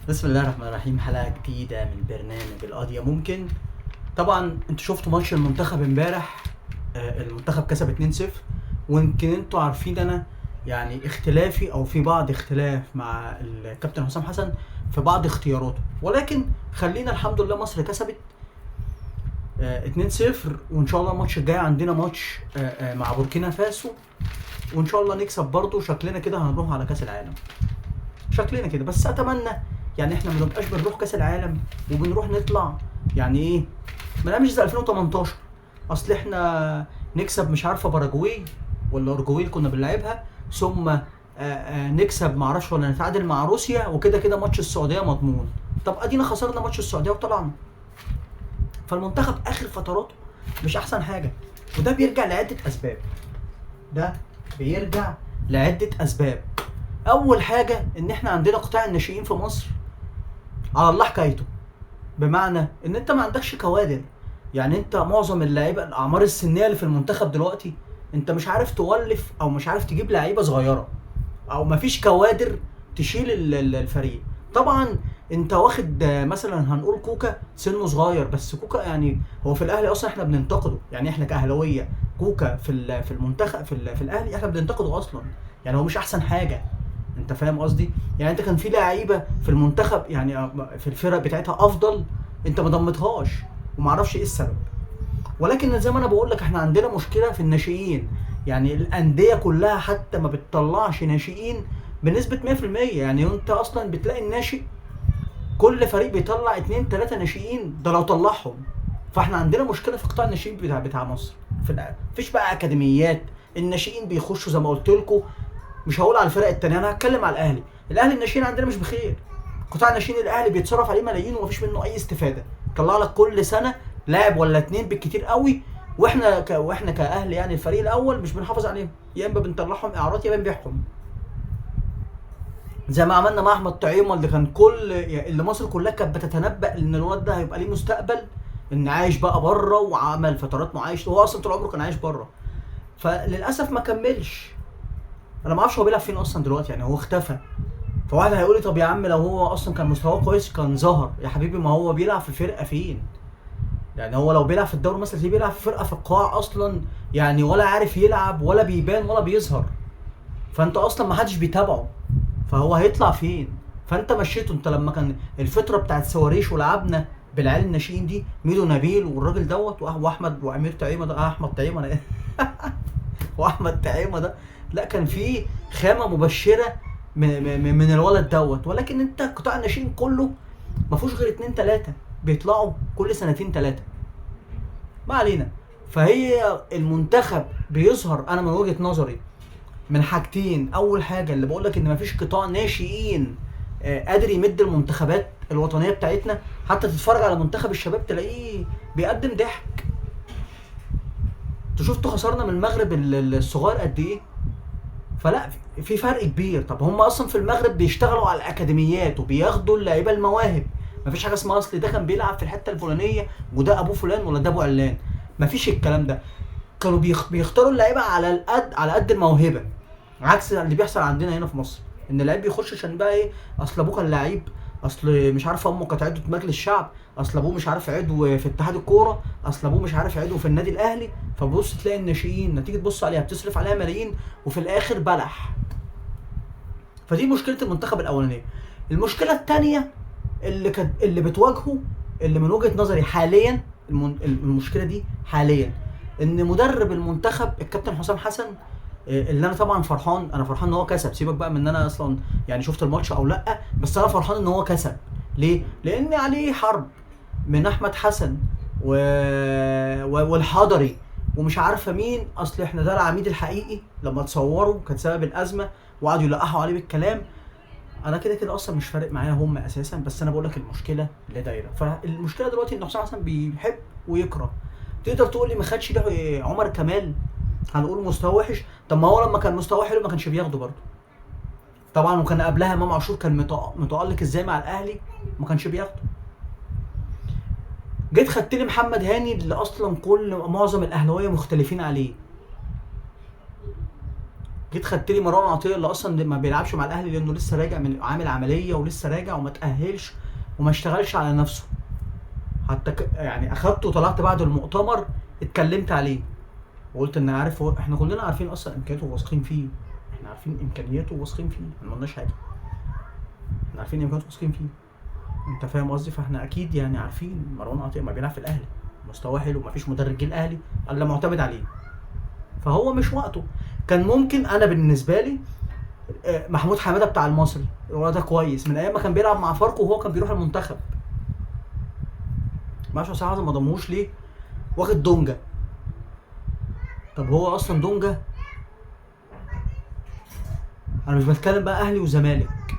بسم الله الرحمن الرحيم. حلقة جديدة من برنامج القضية ممكن. طبعا انتوا شفتوا ماتش المنتخب امبارح. المنتخب كسب 2-0. ويمكن انتوا عارفين انا يعني اختلافي او في بعض اختلاف مع الكابتن حسام حسن في بعض اختياراته، ولكن خلينا الحمد لله مصر كسبت 2-0. وان شاء الله الماتش الجاي عندنا ماتش مع بوركينا فاسو، وان شاء الله نكسب برضه. شكلنا كده هنروح على كاس العالم، شكلنا كده. بس اتمنى يعني احنا ما نبقاش بنروح كاس العالم وبنروح نطلع يعني ايه، ما نعملش زي 2018. اصل احنا نكسب مش عارفه باراجواي ولا اورجواي اللي كنا بنلعبها، ثم نكسب معرفش ولا نتعادل مع روسيا، وكده كده ماتش السعوديه مضمون. طب ادينا خسرنا ماتش السعوديه وطلعنا. فالمنتخب اخر فتراته مش احسن حاجه، وده بيرجع لعده اسباب. ده بيرجع لعده اسباب. اول حاجه ان احنا عندنا قطاع الناشئين في مصر على الله حكايته، بمعنى ان انت ما عندكش كوادر. يعني انت معظم اللعيبه الاعمار السنيه اللي في المنتخب دلوقتي انت مش عارف تولف او مش عارف تجيب لعيبه صغيره، او مفيش كوادر تشيل الفريق. طبعا انت واخد مثلا هنقول كوكا سنه صغير، بس كوكا يعني هو في الاهلي اصلا احنا بننتقده، يعني احنا كاهلاويه كوكا في المنتخب في الاهلي احنا بننتقده اصلا. يعني هو مش احسن حاجه، انت فاهم قصدي؟ يعني انت كان في لعيبه في المنتخب يعني في الفرق بتاعتها افضل، انت ما ضمتهاش ومعرفش ايه السبب. ولكن زي ما انا بقول لك احنا عندنا مشكله في الناشئين. يعني الانديه كلها حتى ما بتطلعش ناشئين بنسبه 100%. يعني انت اصلا بتلاقي الناشئ كل فريق بيطلع 2 3 ناشئين، ده لو طلعهم. فاحنا عندنا مشكله في قطاع الناشئين بتاع مصر. مفيش بقى اكاديميات. الناشئين بيخشوا زي ما قلت لكم. مش هقول على الفرق التانية، انا هتكلم على الاهلي. الاهلي الناشئين عندنا مش بخير. قطاع الناشئين الاهلي بيتصرف عليه ملايين ومفيش منه اي استفاده. طلع لك كل سنه لاعب ولا اتنين بالكتير قوي، واحنا كاهلي يعني الفريق الاول مش بنحافظ عليهم، يا اما بنطلعهم اعارات يا اما بنبيعهم. زي ما عملنا مع احمد طعيمه اللي كان اللي مصر كلها كانت بتتنبأ ان الواد ده هيبقى ليه مستقبل، ان عايش بقى بره وعمل فترات معايش، وهو اصلا طول عمره كان عايش بره. فللاسف ما كملش. انا ما اعرفش هو بيلعب فين اصلا دلوقتي، يعني هو اختفى. فواحد هيقول لي طب يا عم لو هو اصلا كان مستواه كويس كان ظهر. يا حبيبي ما هو بيلعب في فرقه فين؟ يعني هو لو بيلعب في الدوري المصري تلاقيه بيلعب في فرقه في القاع اصلا، يعني ولا عارف يلعب ولا بيبان ولا بيظهر. فانت اصلا ما حدش بيتابعه، فهو هيطلع فين؟ فانت مشيته. انت لما كان الفتره بتاعت سواريش ولعبنا بالعيال الناشئين دي، ميدو نبيل والراجل دوت واحمد وامير طعيمه ده، احمد طعيمه انا واحمد طعيمه ده، لا كان في خامه مبشره من الولد دوت. ولكن انت قطاع الناشئين كله ما فيهوش غير اتنين تلاته بيطلعوا كل سنتين تلاته. ما علينا. فهي المنتخب بيظهر انا من وجهه نظري من حاجتين. اول حاجه اللي بقول لك ان مفيش قطاع ناشئين قادر يمد المنتخبات الوطنيه بتاعتنا. حتى تتفرج على منتخب الشباب تلاقيه بيقدم ضحك. انتوا شفتوا خسرنا من المغرب الصغير قد ايه؟ فلا في فرق كبير. طب هم اصلا في المغرب بيشتغلوا على الاكاديميات وبياخدوا اللعيبه المواهب. مفيش حاجه اسمها اصل ده كان بيلعب في الحته الفلانيه وده ابوه فلان ولا ده ابو علان. مفيش الكلام ده. كانوا بيختاروا اللعيبه على قد الموهبه، عكس اللي بيحصل عندنا هنا في مصر. ان اللعيب بيخش عشان بقى ايه؟ اصل ابوه كان لعيب، اصل مش عارف امه كانت عضو مجلس الشعب، اصل ابوه مش عارف عضو في اتحاد الكوره، اصل ابوه مش عارف عضو في النادي الاهلي. فبص تلاقي الناشئين نتيجه تبص عليها بتصرف عليها ملايين وفي الاخر بلح. فدي مشكله المنتخب الاولانيه. المشكله الثانيه اللي بتواجهه، اللي من وجهه نظري حاليا المشكله دي حاليا، ان مدرب المنتخب الكابتن حسام حسن، اللي انا طبعا فرحان. انا فرحان ان هو كسب. سيبك بقى من ان انا اصلا يعني شفت الماتش او لا، بس انا فرحان ان هو كسب. ليه؟ لان عليه حرب من احمد حسن والحضري ومش عارفه مين. اصل احنا ده العميد الحقيقي لما تصوروا كان سبب الازمه وقعدوا يلقحوا عليه بالكلام. انا كده كده اصلا مش فارق معايا هم اساسا، بس انا بقول لك المشكله اللي دايره. فالمشكله دلوقتي ان حسام حسن بيحب ويكره. تقدر تقول لي ما خدش ليه عمر كمال؟ هنقول مستوى وحش. طب ما هو لما كان مستوى حلو ما كانش بياخده برضه. طبعا وكان قبلها امام عاشور كان متالق ازاي مع الاهلي، ما كانش بياخده. جيت خدت لي محمد هاني اللي اصلا معظم الاهلاويه مختلفين عليه. جيت خدت لي مروان عطيه اللي اصلا ما بيلعبش مع الاهلي لانه لسه راجع من عامل عمليه ولسه راجع وما تاهلش وما اشتغلش على نفسه. حتى يعني اخدته وطلعت بعد المؤتمر اتكلمت عليه وقلت ان عارف احنا كلنا عارفين اصلا امكانياته وواثقين فيه. احنا عارفين امكانياته وواثقين فيه، احنا ما قلناش حاجه، احنا عارفين امكانياته وواثقين فيه. انت فاهم قصدي؟ فاحنا اكيد يعني عارفين مروان عطيه ما بيلعب في الاهلي مستواه حلو، مفيش مدرب جه الاهلي الا معتمد عليه، فهو مش وقته. كان ممكن انا بالنسبه لي محمود حماده بتاع المصري الولد ده كويس من ايام ما كان بيلعب مع فاركو وهو كان بيروح المنتخب. ما اعرفش صراحه ما ضموش ليه. واخد دونجا، طب هو اصلا دونجا، انا مش بتكلم بقى اهلي وزمالك،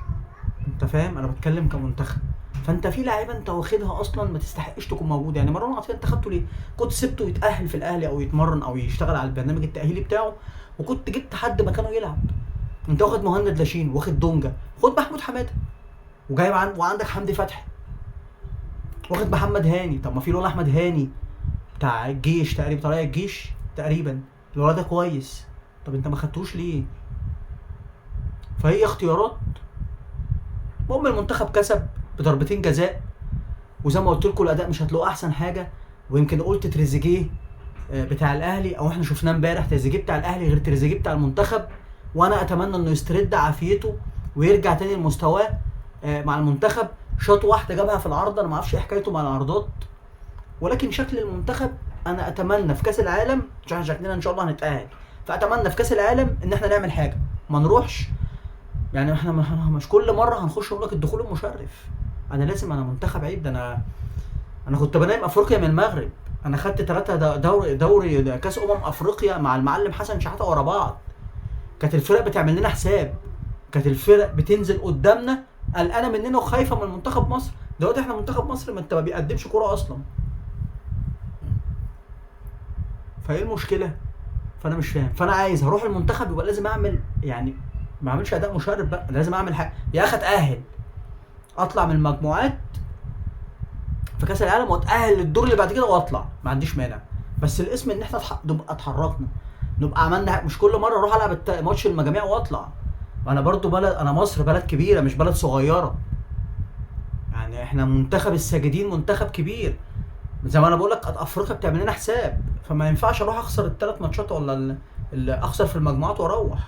انت فاهم، انا بتكلم كمنتخب. فانت في لعيبه انت واخدها اصلا ما تستحقش تكون موجود. يعني مروان عطيه انت خدته ليه؟ كنت سبته يتاهل في الاهلي او يتمرن او يشتغل على البرنامج التاهيلي بتاعه، وكنت جبت حد مكانه يلعب. انت واخد مهند لاشين، واخد دونجا، خد محمود حماده، وجايب وعندك حمدي فتحي، واخد محمد هاني. طب ما في لون احمد هاني بتاع الجيش تقريبا، طلائع الجيش تقريبا، الولد ده كويس، طب انت ما خدتوش ليه؟ فهي اختيارات. المهم المنتخب كسب بضربتين جزاء، وزي ما قلت لكم الاداء مش هتلاقوا احسن حاجه. ويمكن قلت تريزيجيه بتاع الاهلي، او احنا شفناه امبارح، تريزيجيه بتاع الاهلي غير تريزيجيه بتاع المنتخب، وانا اتمنى انه يسترد عافيته ويرجع تاني لمستواه مع المنتخب. شاط واحده جابها في العارضه، انا ما اعرفش ايه حكايته مع العارضات، ولكن شكل المنتخب انا اتمنى في كاس العالم، عشان شكلنا ان شاء الله هنتاهل، فاتمنى في كاس العالم ان احنا نعمل حاجه، ما نروحش يعني احنا مش كل مره هنخش نقول لك الدخول المشرف. انا لازم، انا منتخب عيب، ده انا كنت بنام افريقيا من المغرب، انا خدت 3 دوري كاس افريقيا مع المعلم حسن شحاته ورا بعض. كانت الفرق بتعمل لنا حساب، كانت الفرق بتنزل قدامنا قلقانه مننا وخايفه من منتخب مصر. دلوقتي احنا منتخب مصر ما انت ما بيقدمش كوره اصلا، فايه المشكله؟ فانا مش فاهم. فانا عايز هروح المنتخب يبقى لازم اعمل، يعني ما اعملش اداء مشرف بقى، لازم اعمل حاجه يا اخي، اتاهل، اطلع من المجموعات في كاس العالم واتاهل للدور اللي بعد كده واطلع، ما عنديش مانع. بس الاسم ان احنا نبقى اتحركنا، نبقى عملنا، مش كل مره اروح العب ماتش المجاميع واطلع. انا برضو بلد، انا مصر بلد كبيره مش بلد صغيره، يعني احنا منتخب الساجدين منتخب كبير، زي ما انا بقول لك افريقيا بتعمل لنا حساب، فما ينفعش اروح اخسر ال3 ماتشات ولا اللي اخسر في المجموعات واروح.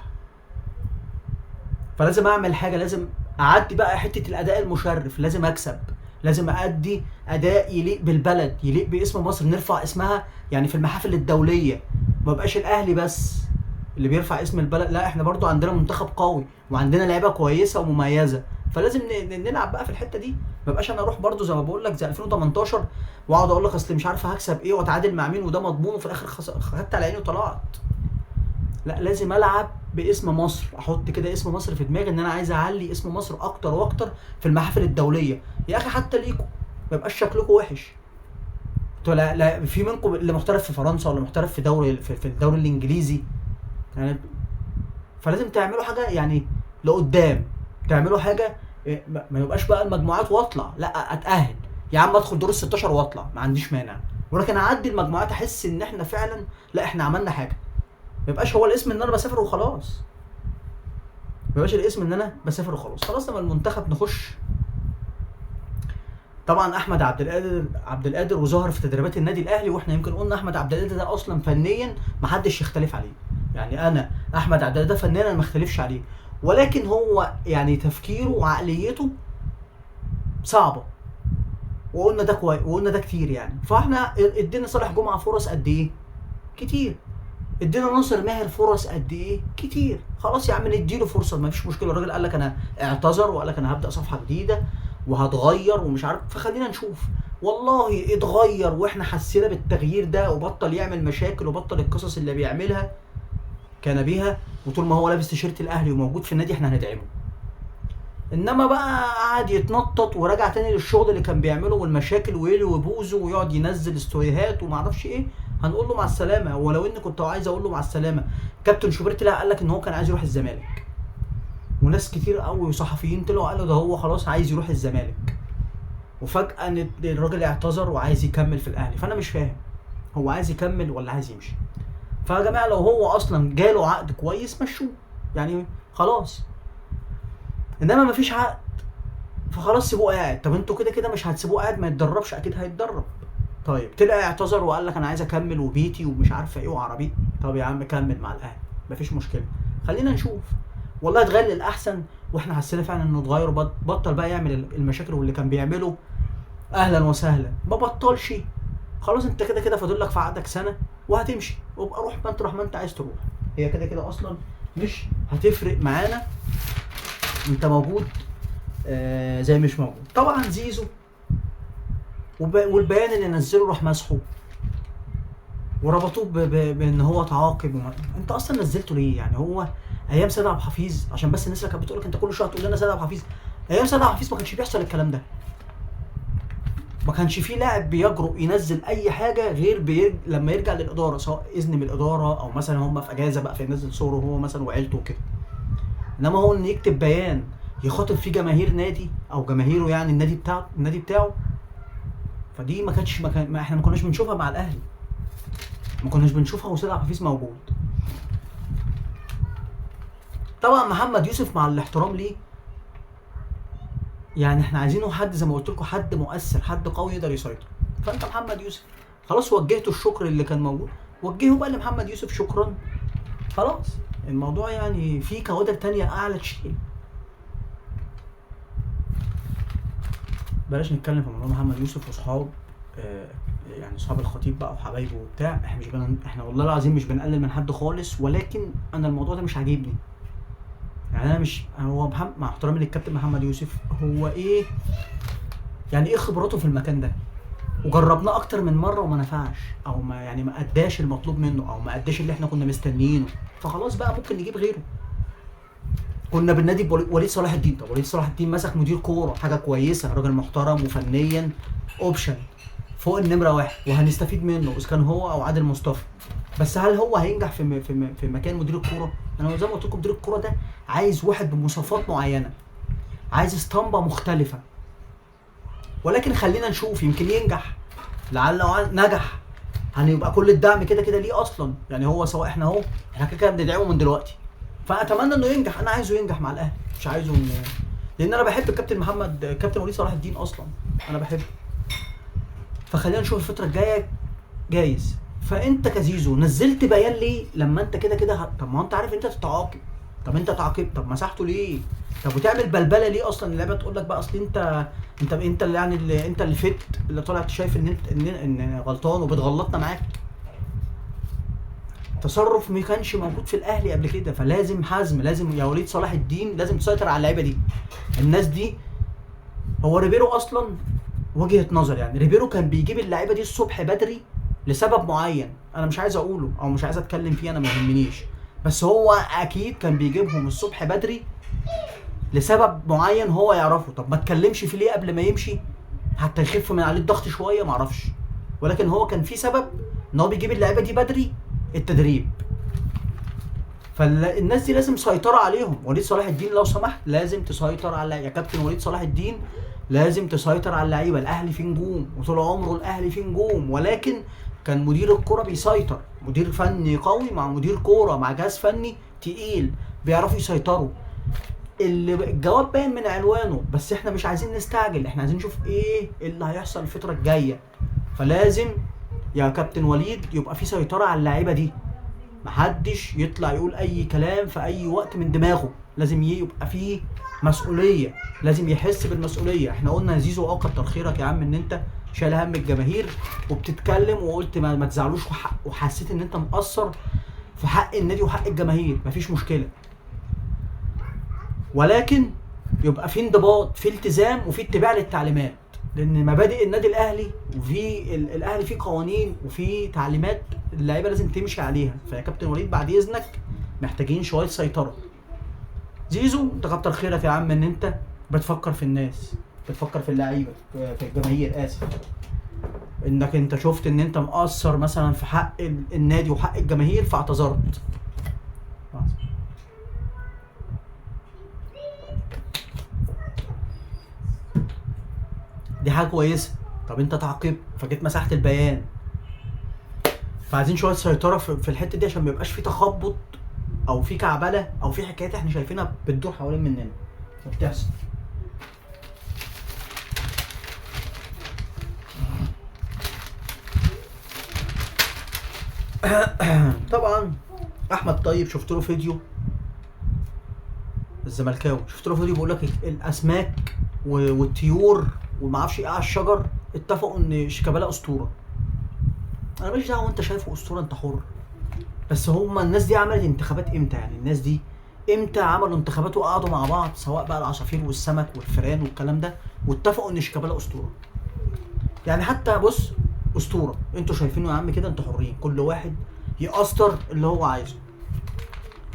فلازم اعمل حاجه، لازم اعدي بقى حته الاداء المشرف، لازم اكسب، لازم ادي اداء يليق بالبلد، يليق باسم مصر، نرفع اسمها يعني في المحافل الدوليه، ما بقاش الاهلي بس اللي بيرفع اسم البلد، لا احنا برضو عندنا منتخب قوي وعندنا لعيبه كويسه ومميزه، فلازم نلعب بقى في الحته دي. ما بقاش انا اروح برضو زي ما بقول لك زي 2018 واقعد اقول لك اصل مش عارف هكسب ايه واتعادل مع مين وده مضمون وفي الاخر خدت على عيني وطلعت. لا لازم العب باسم مصر، احط كده اسم مصر في دماغي ان انا عايز اعلي اسم مصر اكتر واكتر في المحافل الدوليه. يا اخي حتى ليكم ما يبقاش شكلكم وحش، لا في منكم اللي محترف في فرنسا ولا محترف في دوري في الدوري الانجليزي يعني، فلازم تعملوا حاجه يعني لقدام، تعملوا حاجه ما يبقاش بقى المجموعات واطلع، لا اتاهل يا عم، ادخل دور ال16 واطلع ما عنديش مانع، ولكن اعدي المجموعات احس ان احنا فعلا لا احنا عملنا حاجه، ما يبقاش هو الاسم ان انا بسافر وخلاص، ما يبقاش الاسم ان انا بسافر وخلاص. خلاص لما المنتخب نخش، طبعا احمد عبد القادر وظهر في تدريبات النادي الاهلي، واحنا يمكن قلنا احمد عبد القادر ده اصلا فنيا ما حدش يختلف عليه، يعني انا احمد عبد القادر ده فنيا انا ما اختلفش عليه، ولكن هو يعني تفكيره وعقليته صعبه، وقلنا ده كويس وقلنا ده كتير يعني. فاحنا ادينا صالح جمعه فرص قد ايه؟ كتير. ادينا ناصر ماهر فرص قد ايه؟ كتير. خلاص يا عم نديله فرصه، ما فيش مشكله، الراجل قال لك انا اعتذر وقال لك انا هبدا صفحه جديده وهتغير ومش عارف، فخلينا نشوف. والله اتغير واحنا حسينا بالتغيير ده وبطل يعمل مشاكل وبطل القصص اللي بيعملها كان بيها، وطول ما هو لابس تيشيرت الاهلي وموجود في النادي احنا هندعمه. انما بقى قعد يتنطط ورجع تاني للشغل اللي كان بيعمله والمشاكل ويلي وبوزه ويقعد ينزل ستوريهات وما اعرفش ايه، هنقول له مع السلامه. ولو ان كنت عايز اقول له مع السلامه، كابتن شوبير طلع قال لك ان هو كان عايز يروح الزمالك، وناس كتير قوي وصحفيين طلعوا قالوا ده هو خلاص عايز يروح الزمالك، وفجاه ان الراجل اعتذر وعايز يكمل في الاهلي. فانا مش فاهم هو عايز يكمل ولا عايز يمشي. فيا جماعه لو هو اصلا جاله عقد كويس مشوه، يعني خلاص. انما مفيش عقد، فخلاص سيبوه قاعد. طب انتوا كده كده مش هتسيبوه قاعد ما يتدربش، اكيد هيتدرب. طيب طلع اعتذر وقال لك انا عايز اكمل وبيتي ومش عارفه ايه وعربيتي. طب يا عم كمل مع الاهلي مفيش مشكله، خلينا نشوف. والله اتغير للاحسن واحنا حسينا فعلا انه اتغير بطل بقى يعمل المشاكل واللي كان بيعمله، اهلا وسهلا. ما بطلش خلاص، انت كده كده فاضل لك في عقدك سنه وهتمشي، وابقى روح مطرح ما انت عايز تروح. هي كده كده اصلا مش هتفرق معانا انت موجود زي مش موجود. طبعا زيزو والبيان اللي نزله راح مسحه وربطوه بان هو تعاقب انت اصلا نزلته ليه؟ يعني هو ايام سيد عبد الحفيظ، عشان بس الناس اللي كانت بتقول لك انت كل شويه تقول لنا سيد عبد الحفيظ، ايام سيد عبد الحفيظ ما كانش بيحصل الكلام ده. ما كانش فيه لاعب بيجرؤ ينزل اي حاجه غير لما يرجع للاداره، سواء اذن من الاداره او مثلا هم في اجازه بقى فينزل صوره هو مثلا وعيلته وكده. انما هو ان يكتب بيان يخاطب فيه جماهير نادي او جماهيره، يعني النادي بتاعه، فدي ما كانتش احنا ما كناش بنشوفها مع الاهلي، ما كناش بنشوفها وسيد عبد الحفيظ موجود. طبعا محمد يوسف مع الاحترام ليه، يعني احنا عايزينه حد زي ما قلت لكم، حد مؤثر، حد قوي يقدر يسيطر. فانت محمد يوسف خلاص وجهته الشكر اللي كان موجود، وجهه بقى لمحمد يوسف شكرا. خلاص الموضوع يعني في كوادر تانية اعلى تشيل. بلاش نتكلم في موضوع محمد يوسف واصحاب يعني اصحاب الخطيب بقى وحبايبه وبتاع. احنا والله العظيم مش بنقلل من حد خالص، ولكن انا الموضوع ده مش عاجبني. يعني انا مش هو مع احترامي للكابتن محمد يوسف، هو ايه يعني ايه خبراته في المكان ده؟ وجربناه اكتر من مره وما نفعش، او ما يعني ما اداش المطلوب منه، او ما اداش اللي احنا كنا مستنيينه. فخلاص بقى ممكن نجيب غيره. كنا بالنادي وليد صلاح الدين. طب وليد صلاح الدين مسك مدير كوره، حاجه كويسه، راجل محترم وفنيا اوبشن فوق النمره واحد وهنستفيد منه اذا كان هو او عادل مصطفى. بس هل هو هينجح في مكان مدير الكوره؟ انا زي ما قلت لكم مدير الكوره ده عايز واحد بمواصفات معينه، عايز اسطمبه مختلفه. ولكن خلينا نشوف، يمكن ينجح، لعل نجح هنبقى كل الدعم كده كده ليه اصلا. يعني هو سواء احنا كده كده بندعمه من دلوقتي، فاتمنى انه ينجح. انا عايزه ينجح مع الاهلي، مش عايزه لان انا بحب كابتن وليد صلاح الدين اصلا، انا بحبه. فخلينا نشوف الفتره الجايه جايز. فانت كزيزو نزلت بيان ليه لما انت كده كده طب ما انت عارف انت تتعاقب. طب انت تعاقب، طب مسحته ليه؟ طب وتعمل بلبله ليه اصلا؟ اللعبه تقول لك بقى اصل انت اللي يعني انت اللي فت اللي طلعت شايف ان انت ان غلطان وبتغلطنا معاك. تصرف ما كانش موجود في الاهلي قبل كده. فلازم حزم، لازم يا وليد صلاح الدين لازم تسيطر على اللعيبه دي. الناس دي هو ريبيرو اصلا وجهه نظر، يعني ريبيرو كان بيجيب اللعيبه دي الصبح بدري لسبب معين انا مش عايز اقوله او مش عايز اتكلم فيه، انا ما يهمنيش. بس هو اكيد كان بيجيبهم الصبح بدري لسبب معين هو يعرفه. طب ما اتكلمش فيه ليه قبل ما يمشي حتى يخف من عليه الضغط شويه؟ ما اعرفش. ولكن هو كان في سبب ان هو بيجيب اللعيبه دي بدري التدريب. فالناس دي لازم سيطره عليهم. وليد صلاح الدين لو سمحت لازم تسيطر على يا كابتن وليد صلاح الدين، لازم تسيطر على اللعيبه. الاهلي فيه نجوم وطول عمره الاهلي فيه نجوم، ولكن كان مدير الكوره بيسيطر، مدير فني قوي مع مدير كوره مع جهاز فني تقيل بيعرفوا يسيطروا. الجواب باين من عنوانه، بس احنا مش عايزين نستعجل، احنا عايزين نشوف ايه اللي هيحصل الفتره الجايه. فلازم يا كابتن وليد يبقى في سيطره على اللعيبه دي، محدش يطلع يقول اي كلام في اي وقت من دماغه. لازم يبقى فيه مسؤوليه، لازم يحس بالمسؤوليه. احنا قلنا يا زيزو كتر خيرك يا عم ان انت شايل هم الجماهير وبتتكلم، وقلت ما تزعلوش، وحسيت ان انت مقصر في حق النادي وحق الجماهير، مفيش مشكله. ولكن يبقى في انضباط، في التزام، وفي اتباع للتعليمات، لان مبادئ النادي الاهلي وفي الاهلي فيه قوانين وفي تعليمات اللعيبه لازم تمشي عليها. فيا كابتن وليد بعد اذنك محتاجين شويه سيطره. زيزو انت كتر خيرك يا عم ان انت بتفكر في الناس، بتفكر في اللعيبه، في الجماهير، اسف، انك انت شفت ان انت مقصر مثلا في حق النادي وحق الجماهير فاعتذرت. دي حاجه كويسه. طب انت تعاقبت فجيت مسحت البيان، فعايزين شويه سيطره في الحته دي عشان ما يبقاش في تخبط او في كعبله او في حكايات احنا شايفينها بتدور حوالين مننا وبتحصل. طبعا احمد طيب شفت له فيديو، الزملكاوي شفت له فيديو بيقول لك الاسماك والطيور وما اعرفش ايه على الشجر اتفقوا ان شيكابالا اسطوره. انا ماليش دعوه، انت شايفه اسطوره انت حر. بس هما الناس دي عملت انتخابات امتى؟ يعني الناس دي امتى عملوا انتخابات وقعدوا مع بعض، سواء بقى العصافير والسمك والفئران والكلام ده، واتفقوا ان شيكابالا اسطوره؟ يعني حتى بص، اسطوره انتوا شايفينه يا عم كده، انتوا حرين كل واحد يقسطر اللي هو عايزه،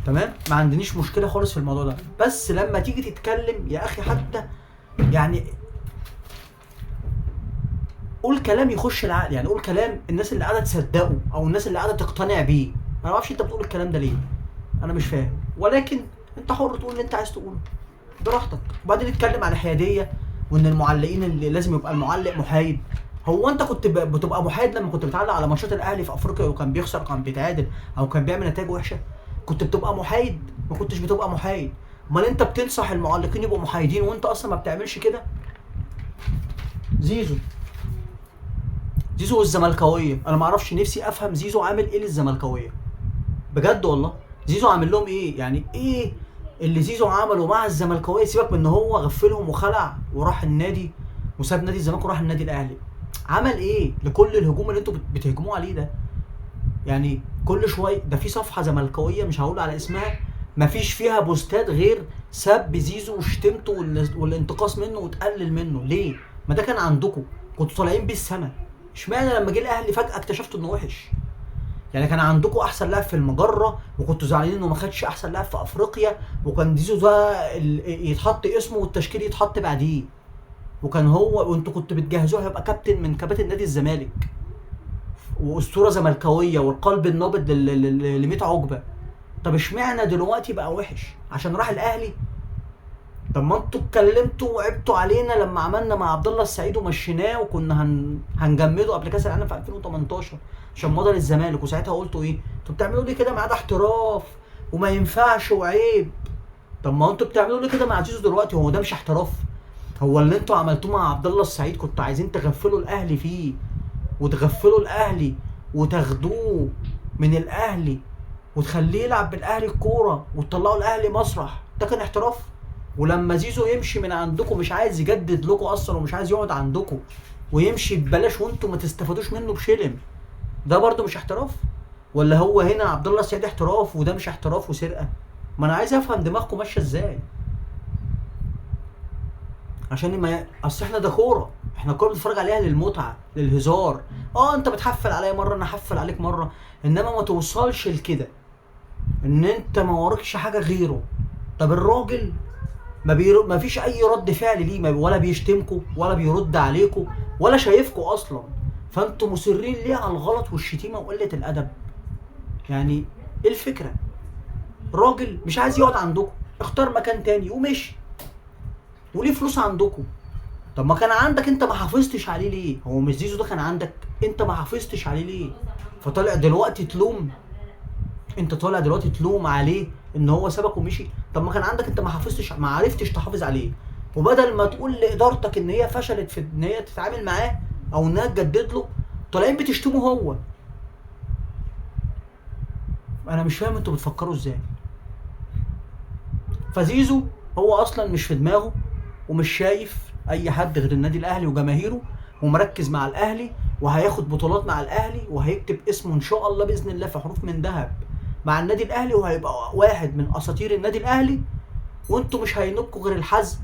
تمام؟ ما عندنيش مشكله خالص في الموضوع ده. بس لما تيجي تتكلم يا اخي حتى يعني قول كلام يخش العقل، يعني قول كلام الناس اللي قاعده تصدقه او الناس اللي قاعده تقتنع بيه. انا ما اعرفش انت بتقول الكلام ده ليه، انا مش فاهم، ولكن انت حر تقول اللي انت عايز تقوله براحتك. وبعدين نتكلم على الحياديه، وان المعلقين اللي لازم يبقى المعلق محايد. هو انت كنت بتبقى محايد لما كنت بتعلق على ماتشات الاهلي في افريقيا وكان بيخسر، كان بيتعادل، او كان بيعمل نتائج وحشه؟ كنت بتبقى محايد؟ ما كنتش بتبقى محايد. امال انت بتنصح المعلقين يبقوا محايدين وانت اصلا ما بتعملش كده؟ زيزو والزملكاويه، انا ما اعرفش، نفسي افهم زيزو عامل ايه للزملكاويه بجد والله. زيزو عامل لهم ايه؟ يعني ايه اللي زيزو عمله مع الزملكاويه؟ سيبك من ان هو غفلهم وخلع وراح النادي وساب نادي الزمالك وراح النادي الاهلي، عمل ايه لكل الهجوم اللي انتوا بتهجموه عليه ده؟ يعني كل شويه ده في صفحه زملكاويه مش هقول على اسمها، مفيش فيها بوستات غير سب زيزو وشتمته والانتقاص منه وتقلل منه. ليه؟ ما ده كان عندكم، كنتوا طالعين بيه السما. اشمعنى لما جه الاهلي فجاه اكتشفتوا انه وحش؟ يعني كان عندكم احسن لاعب في المجره وكنتوا زعلانين انه ما خدش احسن لاعب في افريقيا، وكان زيزو ده يتحط اسمه والتشكيل يتحط بعديه، وكان هو وانتوا كنتوا بتجهزوه هيبقى كابتن من كباتن نادي الزمالك واسطوره زملكاويه والقلب النابض ل 100 عقبه. طب اشمعنى دلوقتي بقى وحش؟ عشان راح الاهلي؟ طب ما انتوا اتكلمتوا وعبتوا علينا لما عملنا مع عبد الله السعيد ومشيناه وكنا هنجمده قبل كاس العالم في 2018 عشان مضى للزمالك، وساعتها قلتوا ايه؟ انتوا بتعملوا ليه كده؟ معاه ده احتراف وما ينفعش وعيب. طب ما انتوا بتعملوا ليه كده مع زيزو دلوقتي؟ هو ده مش احتراف؟ هو اللي انتوا عملتوه مع عبد الله السعيد كنتوا عايزين تغفلوا الاهلي فيه، وتغفلوا الاهلي وتاخدوه من الاهلي وتخليه يلعب بالاهلي الكوره وتطلعوا الاهلي مسرح؟ ده كان احتراف؟ ولما زيزو يمشي من عندكم مش عايز يجدد لكم اصلا ومش عايز يقعد عندكم ويمشي ببلاش وانتم ما تستفادوش منه بشلم، ده برضه مش احتراف؟ ولا هو هنا عبد الله السعيد احتراف وده مش احتراف وسرقه؟ ما انا عايز افهم دماغكم ماشيه ازاي، عشان ما اصل احنا ده كوره، احنا الكوره بنتفرج عليها للمتعه للهزار. انت بتحفل عليا مره انا احفل عليك مره، انما ما توصلش لكده ان انت ما وراكش حاجه غيره. طب الراجل ما فيش اي رد فعل ليه، ولا بيشتمكوا ولا بيرد عليكوا ولا شايفكوا اصلا، فانتوا مصرين ليه على الغلط والشتيمه وقله الادب؟ يعني ايه الفكره؟ راجل مش عايز يقعد عندكم، اختار مكان تاني ومشي، وليه فلوس عندكم. طب ما كان عندك انت ما حافظتش عليه ليه؟ هو مش زيزو ده كان عندك انت ما حافظتش عليه ليه؟ فطالع دلوقتي تلوم، انت طالع دلوقتي تلوم عليه ان هو سابك ومشي. طب ما كان عندك انت ما حافظتش، ما عرفتش تحافظ عليه، وبدل ما تقول لادارتك ان هي فشلت في ان هي تتعامل معاه او انها تجدد له، طالعين بتشتمه هو. انا مش فاهم انتوا بتفكروا ازاي. فزيزو هو اصلا مش في دماغه ومش شايف اي حد غير النادي الاهلي وجماهيره، ومركز مع الاهلي وهياخد بطولات مع الاهلي وهيكتب اسمه ان شاء الله باذن الله في حروف من ذهب مع النادي الاهلي، وهيبقى واحد من اساطير النادي الاهلي. وانتوا مش هينكوا غير الحزم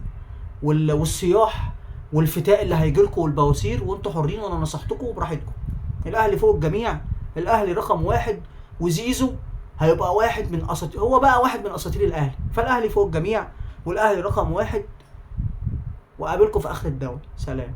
والصياح والفتاء اللي هيجيلكوا والبواسير، وانتوا حرين وانا نصحتكم براحتكم. الاهلي فوق الجميع، الاهلي رقم واحد، وزيزو هيبقى واحد من اساطير، هو بقى واحد من اساطير الاهلي، فالاهلي فوق الجميع والاهلي رقم واحد. وقابلكم في اخر الدوري، سلام.